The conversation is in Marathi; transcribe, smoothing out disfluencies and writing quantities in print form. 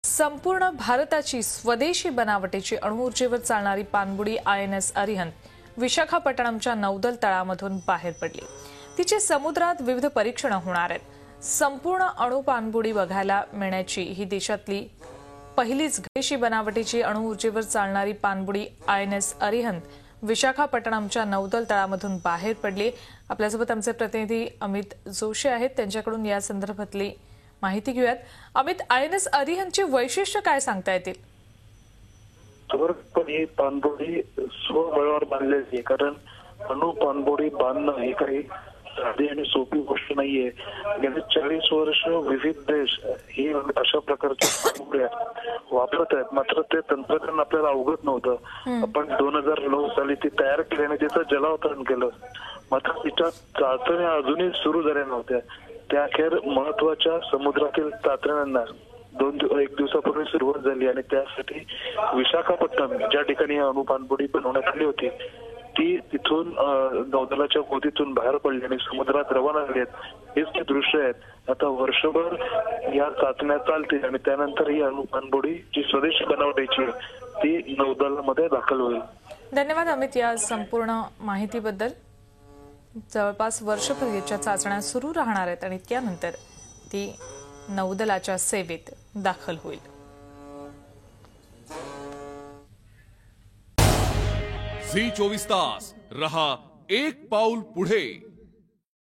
संपूर्ण भारताची स्वदेशी बनावटीची अणुऊर्जेवर चालणारी पाणबुडी INS अरिहंत विशाखापट्टणमच्या नौदल तळामधून बाहेर पडली। तिचे समुद्रात विविध परीक्षणे होणार आहेत। संपूर्ण अणु पाणबुडी बघायला मिळण्याची ही देशातली पहिलीच स्वदेशी बनावटीची अणुऊर्जेवर चालणारी पाणबुडी INS अरिहंत विशाखापट्टणमच्या नौदल तळामधून बाहेर पडली। आपल्यासोबत आमचे प्रतिनिधी अमित जोशी आहेत, त्यांच्याकडून या संदर्भातली माहिती घेऊयात। अमित, INS अरिहंतची वैशिष्ट्य काय सांगता येतील? ही पाणबुडी स्वबळावर बांधलेली आहे, कारण अणु पाणबुडी बांधणं ही काही साधी आणि सोपी गोष्ट नाहीये। गेली 40 वर्ष विविध देश ही अशा प्रकारच्या पाणबुड्या वापरत आहेत, मात्र ते तंत्रज्ञान आपल्याला अवगत नव्हतं। आपण 2009 साली ती तयार केली आणि तिचं जलावतरण केलं, मात्र तिच्या चाचण्या अजूनही सुरू झाल्या नव्हत्या। त्या अखेर महत्वाच्या समुद्रातील चाचण्यांना एक दिवसापूर्वी सुरुवात झाली आणि त्यासाठी विशाखापट्टणम ज्या ठिकाणी अणु पाणबुडी बनवण्यात आली होती ती तिथून नौदलाच्या गोदीतून बाहेर पडली आणि समुद्रात रवाना झाली आहेत। हेच ते दृश्य आहेत। आता वर्षभर या चाचण्या चालतील आणि त्यानंतर ही अणु पाणबुडी जी स्वदेशी बनावटीची ती नौदलामध्ये दाखल होईल। धन्यवाद अमित या संपूर्ण माहितीबद्दल। जवळपास वर्षभर याच्या चाचण्या सुरू राहणार आहेत आणि त्यानंतर ती नौदलाच्या सेवेत दाखल होईल। झी 24 तास रहा एक पाऊल पुढे।